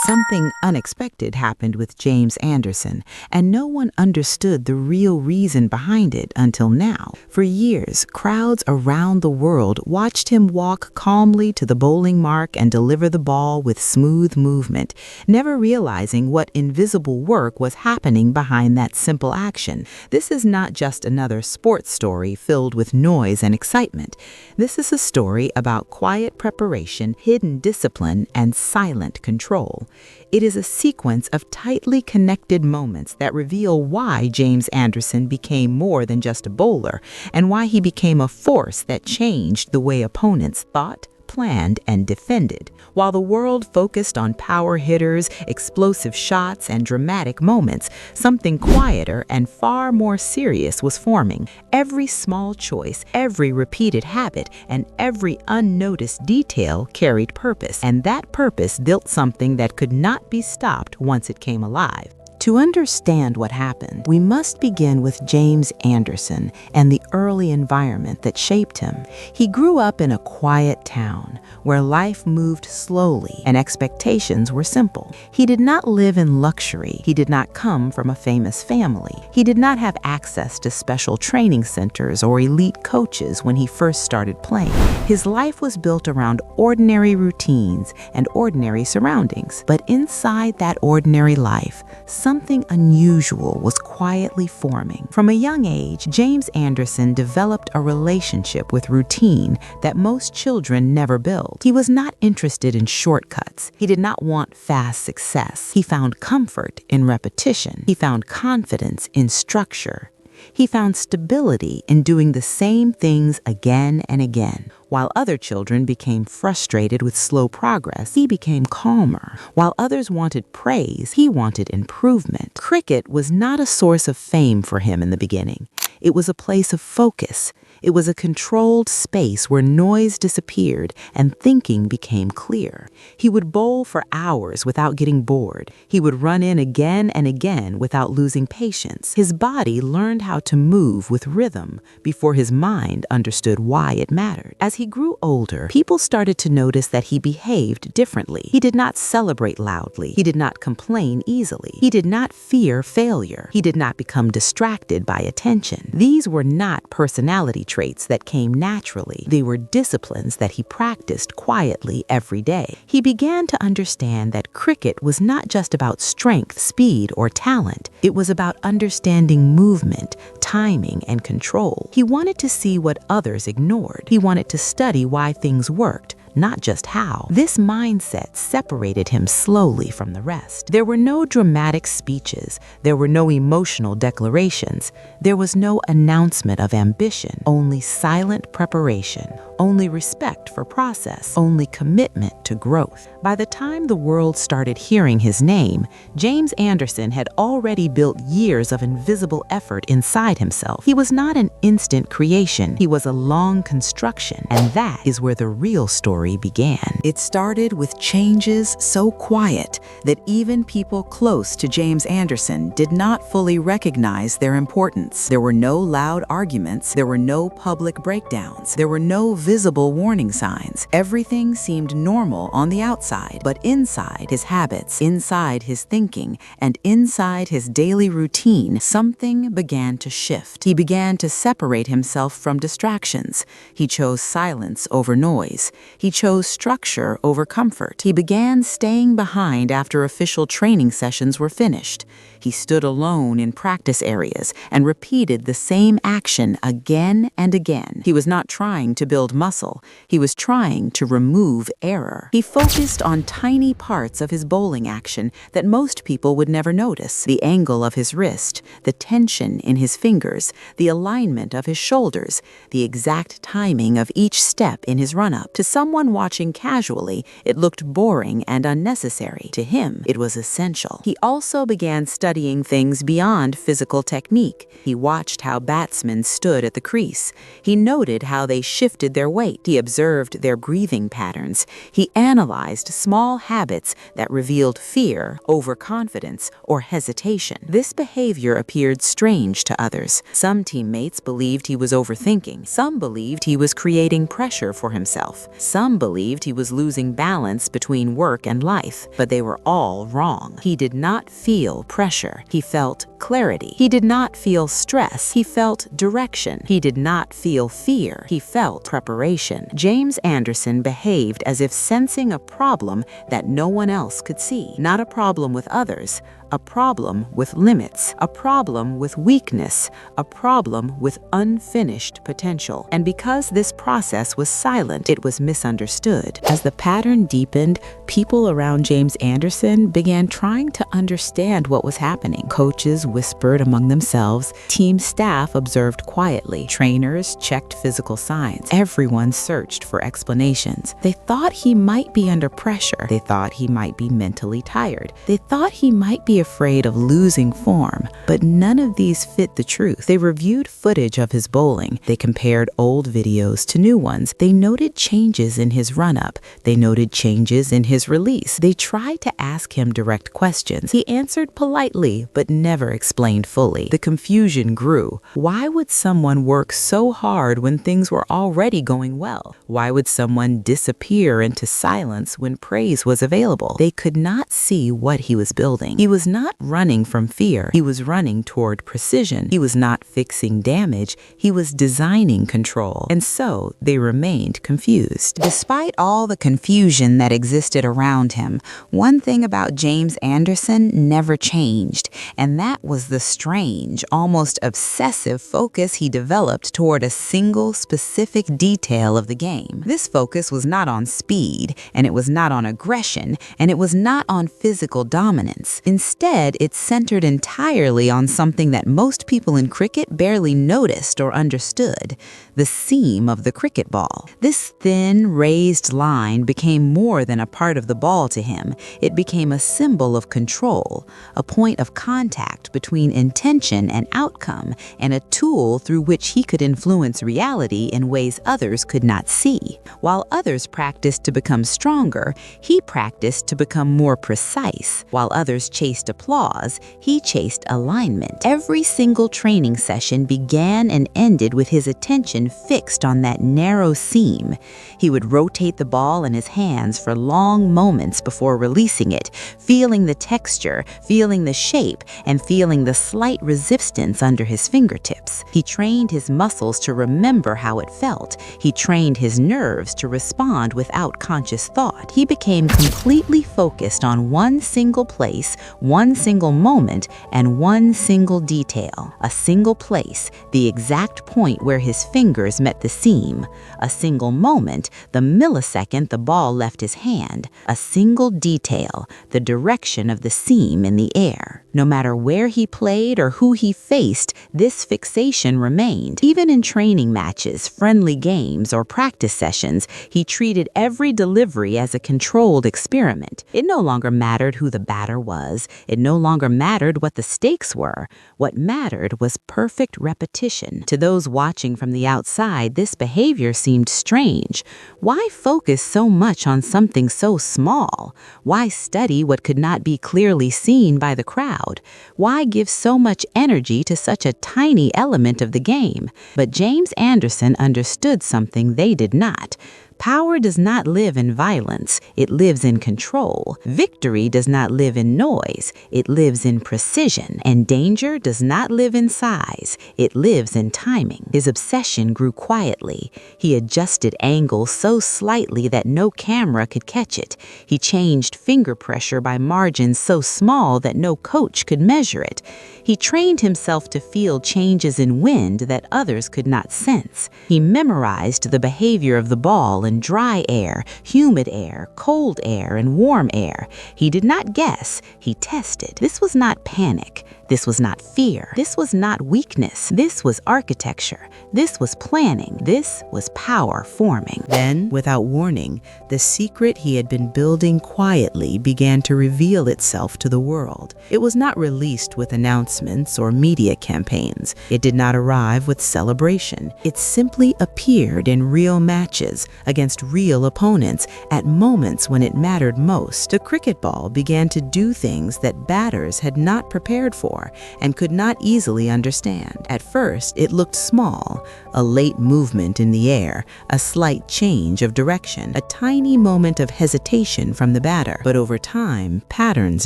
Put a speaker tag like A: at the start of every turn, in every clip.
A: Something unexpected happened with James Anderson, and no one understood the real reason behind it until now. For years, crowds around the world watched him walk calmly to the bowling mark and deliver the ball with smooth movement, never realizing what invisible work was happening behind that simple action. This is not just another sports story filled with noise and excitement. This is a story about quiet preparation, hidden discipline, and silent control. It is a sequence of tightly connected moments that reveal why James Anderson became more than just a bowler and why he became a force that changed the way opponents thought, planned, and defended. While the world focused on power hitters, explosive shots, and dramatic moments, something quieter and far more serious was forming. Every small choice, every repeated habit, and every unnoticed detail carried purpose, and that purpose built something that could not be stopped once it came alive. To understand what happened, we must begin with James Anderson and the early environment that shaped him. He grew up in a quiet town where life moved slowly and expectations were simple. He did not live in luxury. He did not come from a famous family. He did not have access to special training centers or elite coaches when he first started playing. His life was built around ordinary routines and ordinary surroundings. But inside that ordinary life, something unusual was quietly forming. From a young age, James Anderson developed a relationship with routine that most children never build. He was not interested in shortcuts. He did not want fast success. He found comfort in repetition. He found confidence in structure. He found stability in doing the same things again and again. While other children became frustrated with slow progress, he became calmer. While others wanted praise, he wanted improvement. Cricket was not a source of fame for him in the beginning. It was a place of focus. It was a controlled space where noise disappeared and thinking became clear. He would bowl for hours without getting bored. He would run in again and again without losing patience. His body learned how to move with rhythm before his mind understood why it mattered. As he grew older, people started to notice that he behaved differently. He did not celebrate loudly. He did not complain easily. He did not fear failure. He did not become distracted by attention. These were not personality traits that came naturally. They were disciplines that he practiced quietly every day. He began to understand that cricket was not just about strength, speed, or talent. It was about understanding movement, timing, and control. He wanted to see what others ignored. He wanted to study why things worked, not just how. This mindset separated him slowly from the rest. There were no dramatic speeches. There were no emotional declarations. There was no announcement of ambition, only silent preparation, only respect for process, only commitment to growth. By the time the world started hearing his name, James Anderson had already built years of invisible effort inside himself. He was not an instant creation. He was a long construction, and that is where the real story began. It started with changes so quiet that even people close to James Anderson did not fully recognize their importance. There were no loud arguments. There were no public breakdowns. There were no visible warning signs. Everything seemed normal on the outside, but inside his habits, inside his thinking, and inside his daily routine, something began to shift. He began to separate himself from distractions. He chose silence over noise. He chose structure over comfort. He began staying behind after official training sessions were finished. He stood alone in practice areas and repeated the same action again and again. He was not trying to build muscle. He was trying to remove error. He focused on tiny parts of his bowling action that most people would never notice. The angle of his wrist, the tension in his fingers, the alignment of his shoulders, the exact timing of each step in his run-up. To someone watching casually, it looked boring and unnecessary. To him, it was essential. He also began studying studying things beyond physical technique. He watched how batsmen stood at the crease. He noted how they shifted their weight. He observed their breathing patterns. He analyzed small habits that revealed fear, overconfidence, or hesitation. This behavior appeared strange to others. Some teammates believed he was overthinking. Some believed he was creating pressure for himself. Some believed he was losing balance between work and life, but they were all wrong. He did not feel pressure. He felt clarity. He did not feel stress. He felt direction. He did not feel fear. He felt preparation. James Anderson behaved as if sensing a problem that no one else could see. Not a problem with others, a problem with limits, a problem with weakness, a problem with unfinished potential. And because this process was silent, it was misunderstood. As the pattern deepened, people around James Anderson began trying to understand what was happening. Coaches whispered among themselves, team staff observed quietly, trainers checked physical signs. Everyone searched for explanations. They thought he might be under pressure. They thought he might be mentally tired. They thought he might be afraid of losing form, but none of these fit the truth. They reviewed footage of his bowling. They compared old videos to new ones. They noted changes in his run-up. They noted changes in his release. They tried to ask him direct questions. He answered politely, but never explained fully. The confusion grew. Why would someone work so hard when things were already going well? Why would someone disappear into silence when praise was available? They could not see what he was building. He was not running from fear. He was running toward precision. He was not fixing damage. He was designing control. And so they remained confused. Despite all the confusion that existed around him, one thing about James Anderson never changed, and that was the strange, almost obsessive focus he developed toward a single specific detail of the game. This focus was not on speed, and it was not on aggression, and it was not on physical dominance. Instead, it centered entirely on something that most people in cricket barely noticed or understood: the seam of the cricket ball. This thin, raised line became more than a part of the ball to him. It became a symbol of control, a point of contact between intention and outcome, and a tool through which he could influence reality in ways others could not see. While others practiced to become stronger, he practiced to become more precise. While others chased applause, he chased alignment. Every single training session began and ended with his attention fixed on that narrow seam. He would rotate the ball in his hands for long moments before releasing it, feeling the texture, feeling the shape, and feeling the slight resistance under his fingertips. He trained his muscles to remember how it felt. He trained his nerves to respond without conscious thought. He became completely focused on one single place, one single moment, and one single detail. A single place, the exact point where his fingers met the seam. A single moment, the millisecond the ball left his hand. A single detail, the direction of the seam in the air. No matter where he played or who he faced, this fixation remained. Even in training matches, friendly games, or practice sessions, he treated every delivery as a controlled experiment. It no longer mattered who the batter was. It no longer mattered what the stakes were. What mattered was perfect repetition. To those watching from the outside, this behavior seemed strange. Why focus so much on something so small? Why study what could not be clearly seen by the crowd? Why give so much energy to such a tiny element of the game? But James Anderson understood something they did not. Power does not live in violence, it lives in control. Victory does not live in noise, it lives in precision. And danger does not live in size, it lives in timing. His obsession grew quietly. He adjusted angles so slightly that no camera could catch it. He changed finger pressure by margins so small that no coach could measure it. He trained himself to feel changes in wind that others could not sense. He memorized the behavior of the ball in dry air, humid air, cold air, and warm air. He did not guess, he tested. This was not panic. This was not fear. This was not weakness. This was architecture. This was planning. This was power forming. Then, without warning, the secret he had been building quietly began to reveal itself to the world. It was not released with announcements or media campaigns. It did not arrive with celebration. It simply appeared in real matches against real opponents at moments when it mattered most. The cricket ball began to do things that batters had not prepared for and could not easily understand. At first, it looked small, a late movement in the air, a slight change of direction, a tiny moment of hesitation from the batter. But over time, patterns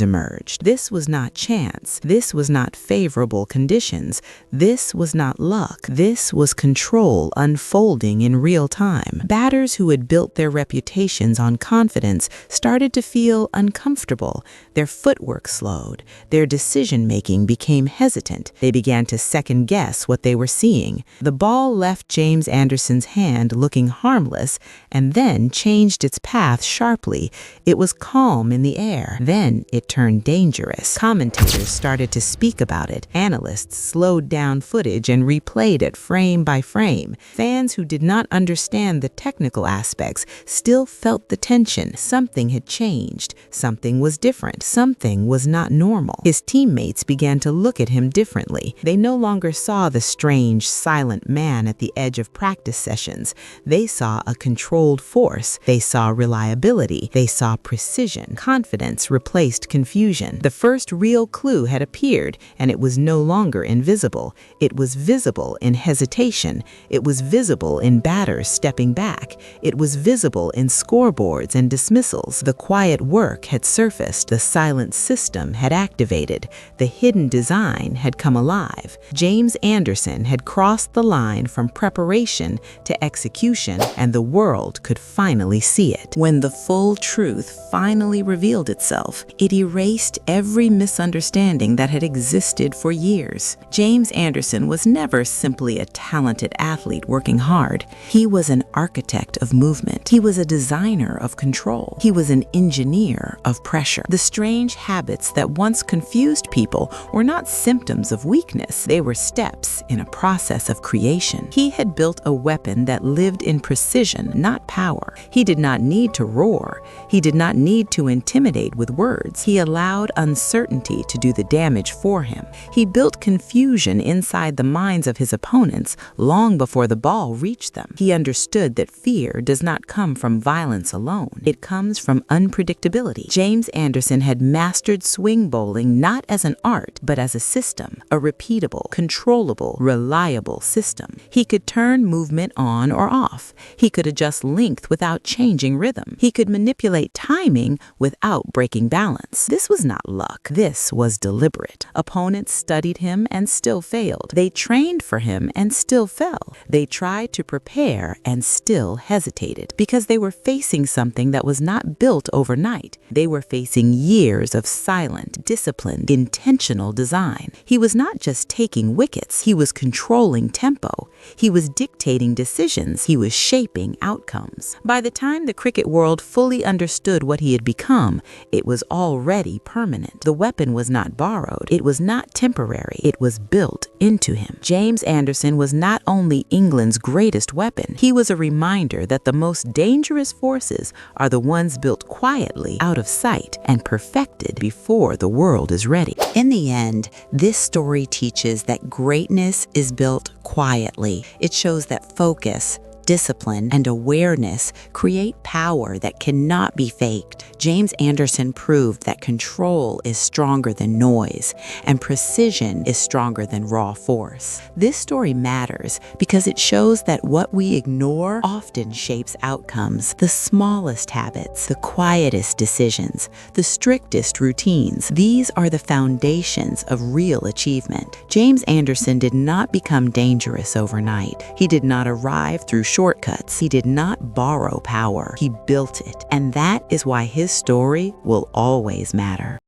A: emerged. This was not chance. This was not favorable conditions. This was not luck. This was control unfolding in real time. Batters who had built their reputations on confidence started to feel uncomfortable. Their footwork slowed. Their decision-making became hesitant. They began to second-guess what they were seeing. The ball left James Anderson's hand looking harmless and then changed its path sharply. It was calm in the air. Then it turned dangerous. Commentators started to speak about it. Analysts slowed down footage and replayed it frame by frame. Fans who did not understand the technical aspects still felt the tension. Something had changed. Something was different. Something was not normal. His teammates began to look at him differently. They no longer saw the strange, silent man at the edge of practice sessions. They saw a controlled force. They saw reliability. They saw precision. Confidence replaced confusion. The first real clue had appeared, and it was no longer invisible. It was visible in hesitation. It was visible in batters stepping back. It was visible in scoreboards and dismissals. The quiet work had surfaced. The silent system had activated. The hidden design had come alive. James Anderson had crossed the line from preparation to execution, and the world could finally see it. When the full truth finally revealed itself, it erased every misunderstanding that had existed for years. James Anderson was never simply a talented athlete working hard. He was an architect of movement. He was a designer of control. He was an engineer of pressure. The strange habits that once confused people were not symptoms of weakness. They were steps in a process of creation. He had built a weapon that lived in precision, not power. He did not need to roar. He did not need to intimidate with words. He allowed uncertainty to do the damage for him. He built confusion inside the minds of his opponents long before the ball reached them. He understood that fear does not come from violence alone. It comes from unpredictability. James Anderson had mastered swing bowling not as an art, but as a system, a repeatable, controllable, reliable system. He could turn movement on or off. He could adjust length without changing rhythm. He could manipulate timing without breaking balance. This was not luck. This was deliberate. Opponents studied him and still failed. They trained for him and still fell. They tried to prepare and still hesitated because they were facing something that was not built overnight. They were facing years of silent, disciplined, intentional design. He was not just taking wickets. He was controlling tempo. He was dictating decisions. He was shaping outcomes. By the time the cricket world fully understood what he had become, it was already permanent. The weapon was not borrowed. It was not temporary. It was built into him. James Anderson was not only England's greatest weapon, he was a reminder that the most dangerous forces are the ones built quietly, out of sight, and perfected before the world is ready. In the end, this story teaches that greatness is built quietly. It shows that focus, discipline, and awareness create power that cannot be faked. James Anderson proved that control is stronger than noise, and precision is stronger than raw force. This story matters because it shows that what we ignore often shapes outcomes. The smallest habits, the quietest decisions, the strictest routines, these are the foundations of real achievement. James Anderson did not become dangerous overnight. He did not arrive through shortcuts. He did not borrow power. He built it. And that is why his story will always matter.